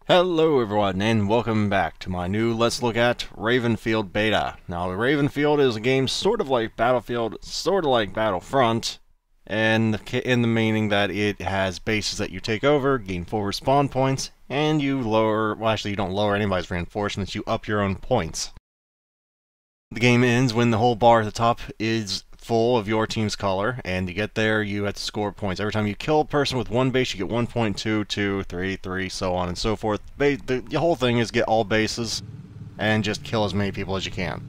Hello everyone, and welcome back to my new Let's Look at Ravenfield beta. Now, Ravenfield is a game sort of like Battlefield, sort of like Battlefront, and in the meaning that it has bases that you take over, gain full respawn points, and you lower, well actually you don't lower anybody's reinforcements, you up your own points. The game ends when the whole bar at the top is full of your team's color, and to get there you have to score points. Every time you kill a person with one base you get 1 point, 2, 2, 3, 3, so on and so forth. The whole thing is get all bases and just kill as many people as you can.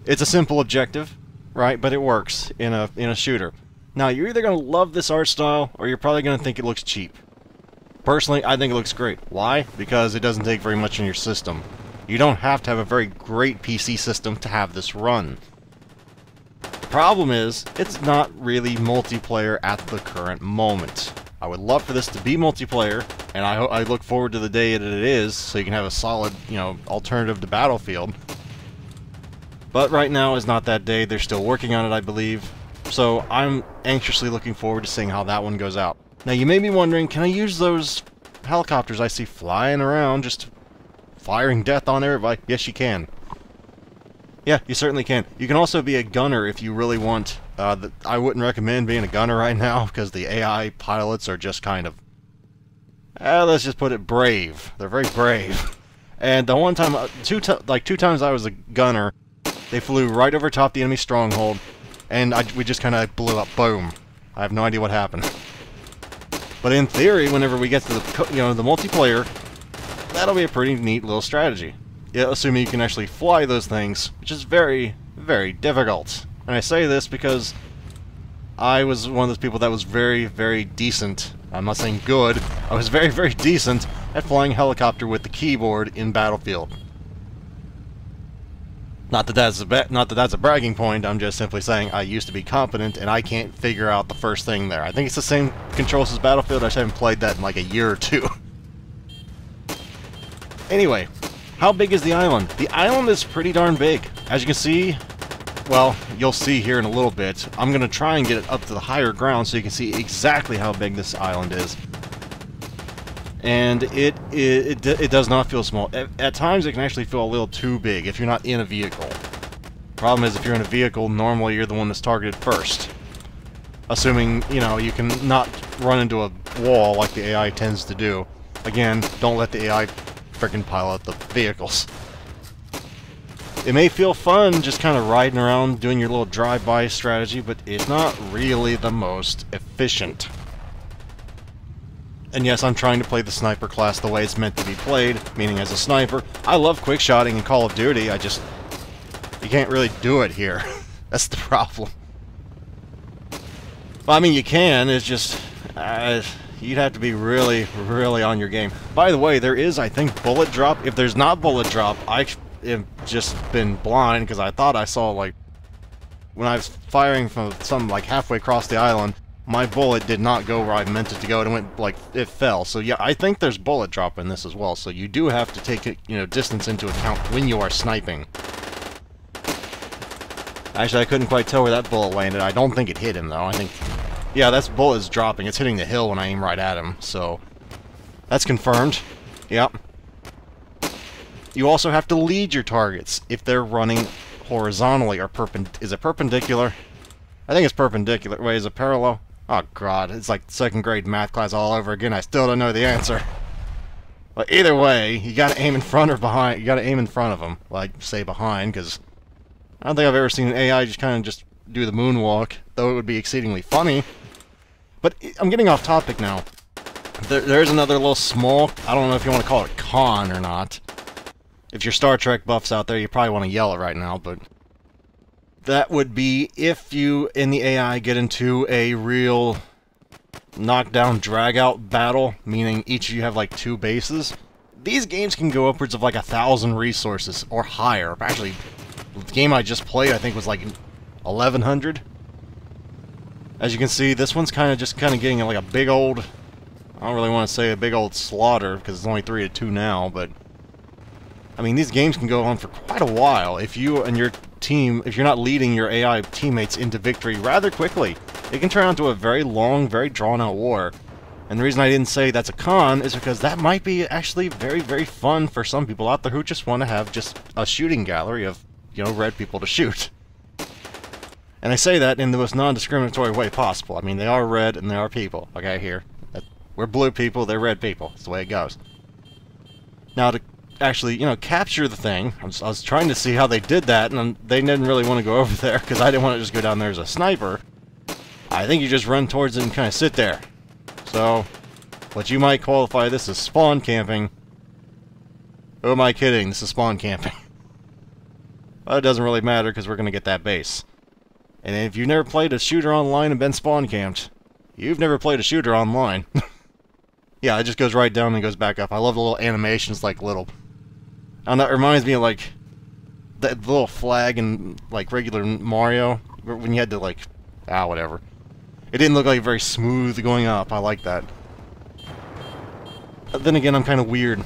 It's a simple objective, right, but it works in a shooter. Now, you're either going to love this art style or you're probably going to think it looks cheap. Personally, I think it looks great. Why? Because it doesn't take very much in your system. You don't have to have a very great PC system to have this run. Problem is, it's not really multiplayer at the current moment. I would love for this to be multiplayer, and I look forward to the day that it is, so you can have a solid, alternative to Battlefield. But right now is not that day. They're still working on it, I believe. So I'm anxiously looking forward to seeing how that one goes out. Now you may be wondering, can I use those helicopters I see flying around, just firing death on everybody? Yes, you can. Yeah, you certainly can. You can also be a gunner if you really want. I wouldn't recommend being a gunner right now, because the AI pilots are just kind of, let's just put it, brave. They're very brave. And the one time, two times I was a gunner, they flew right over top the enemy stronghold, and we just kind of blew up. Boom. I have no idea what happened. But in theory, whenever we get to the multiplayer, that'll be a pretty neat little strategy. Yeah, assuming you can actually fly those things, which is very, very difficult. And I say this because I was one of those people that was very, very decent. I'm not saying good. I was very, very decent at flying a helicopter with the keyboard in Battlefield. Not that that's a bragging point. I'm just simply saying I used to be competent, and I can't figure out the first thing there. I think it's the same controls as Battlefield. I just haven't played that in like a year or two. Anyway. How big is the island? The island is pretty darn big. As you can see, well, you'll see here in a little bit. I'm going to try and get it up to the higher ground so you can see exactly how big this island is. And it does not feel small. At times it can actually feel a little too big if you're not in a vehicle. Problem is, if you're in a vehicle, normally you're the one that's targeted first. Assuming, you can not run into a wall like the AI tends to do. Again, don't let the AI freaking pilot the vehicles. It may feel fun just kind of riding around doing your little drive-by strategy, but it's not really the most efficient. And yes, I'm trying to play the sniper class the way it's meant to be played, meaning as a sniper. I love quick-shotting in Call of Duty, you can't really do it here. That's the problem. Well, I mean, you can, it's just you'd have to be really, really on your game. By the way, there is, I think, bullet drop. If there's not bullet drop, I've just been blind, because I thought I saw, like, when I was firing from some, like, halfway across the island, my bullet did not go where I meant it to go, and it went, like, it fell. So, yeah, I think there's bullet drop in this as well, so you do have to take, distance into account when you are sniping. Actually, I couldn't quite tell where that bullet landed. I don't think it hit him, though. I think... yeah, that bullet is dropping. It's hitting the hill when I aim right at him, so that's confirmed. Yep. You also have to lead your targets if they're running horizontally or is it perpendicular? I think it's perpendicular. Wait, is it parallel? Oh god, it's like second grade math class all over again. I still don't know the answer. But either way, you gotta aim in front or behind. You gotta aim in front of them, like say behind, because I don't think I've ever seen an AI just do the moonwalk, though it would be exceedingly funny. But I'm getting off topic now. There's another little small, I don't know if you want to call it con or not. If you're Star Trek buffs out there, you probably want to yell it right now, but that would be if you, in the AI, get into a real knockdown, drag-out battle, meaning each of you have like 2 bases. These games can go upwards of like 1,000 resources, or higher. Actually, the game I just played, I think, was like 1,100. As you can see, this one's kind of getting like a big old, I don't really want to say a big old slaughter, because it's only 3-2 now, but I mean, these games can go on for quite a while if you and your team, if you're not leading your AI teammates into victory rather quickly. It can turn into a very long, very drawn-out war. And the reason I didn't say that's a con is because that might be actually very, very fun for some people out there who just want to have just a shooting gallery of, you know, red people to shoot. And I say that in the most non-discriminatory way possible. I mean, they are red and they are people, okay, here. We're blue people, they're red people. That's the way it goes. Now, to actually, you know, capture the thing, I was trying to see how they did that, and they didn't really want to go over there, because I didn't want to just go down there as a sniper. I think you just run towards it and kind of sit there. So, what you might qualify this as spawn camping. Who am I kidding? This is spawn camping. But it doesn't really matter, because we're going to get that base. And if you've never played a shooter online and been spawn camped, you've never played a shooter online. Yeah, it just goes right down and goes back up. I love the little animations, like little... I don't know, it reminds me of, like, the little flag in, like, regular Mario, when you had to, like... whatever. It didn't look like very smooth going up. I like that. But then again, I'm kind of weird.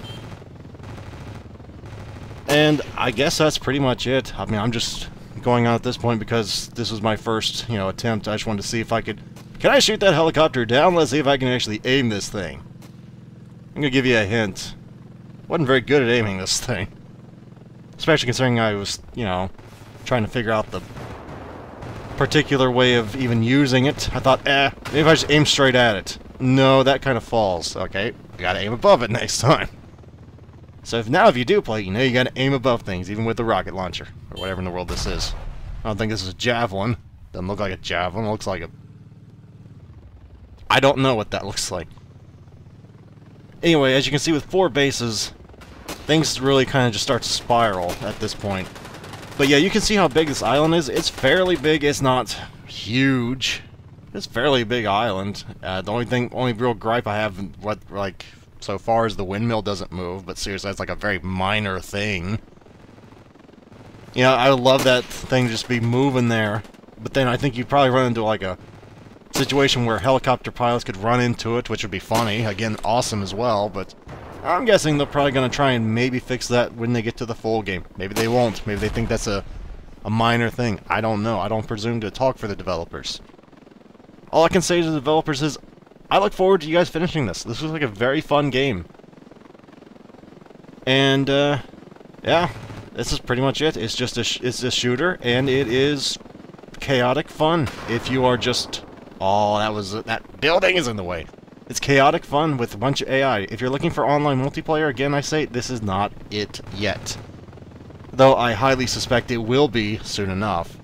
And I guess that's pretty much it. I mean, I'm just going on at this point because this was my first, you know, attempt. I just wanted to see if I could... Can I shoot that helicopter down? Let's see if I can actually aim this thing. I'm gonna give you a hint. Wasn't very good at aiming this thing. Especially considering I was, you know, trying to figure out the particular way of even using it. I thought, maybe if I just aim straight at it. No, that kind of falls. Okay, I gotta aim above it next time. So if you do play, you know you gotta aim above things, even with the rocket launcher, or whatever in the world this is. I don't think this is a javelin. Doesn't look like a javelin, it looks like a... I don't know what that looks like. Anyway, as you can see with 4 bases, things really kind of just start to spiral at this point. But yeah, you can see how big this island is. It's fairly big. It's not huge. It's a fairly big island. The only real gripe I have, so far is the windmill doesn't move. But seriously, that's like a very minor thing. You know, I would love that thing just be moving there. But then I think you'd probably run into like a situation where helicopter pilots could run into it, which would be funny. Again, awesome as well, but I'm guessing they're probably going to try and maybe fix that when they get to the full game. Maybe they won't. Maybe they think that's a minor thing. I don't know. I don't presume to talk for the developers. All I can say to the developers is, I look forward to you guys finishing this. This was like a very fun game. And, yeah, this is pretty much it. It's just it's a shooter, and it is chaotic fun if you are just... Oh, that building is in the way. It's chaotic fun with a bunch of AI. If you're looking for online multiplayer, again, I say this is not it yet. Though I highly suspect it will be soon enough.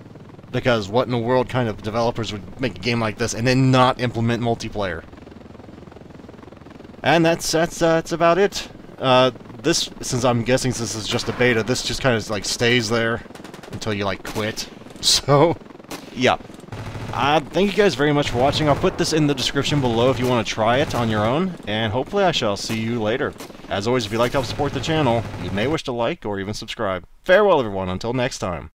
Because what in the world kind of developers would make a game like this and then not implement multiplayer? And that's about it. Since I'm guessing this is just a beta, this just kind of like stays there until you like quit. So, yeah. Thank you guys very much for watching. I'll put this in the description below if you want to try it on your own, and hopefully I shall see you later. As always, if you'd like to help support the channel, you may wish to like or even subscribe. Farewell everyone, until next time.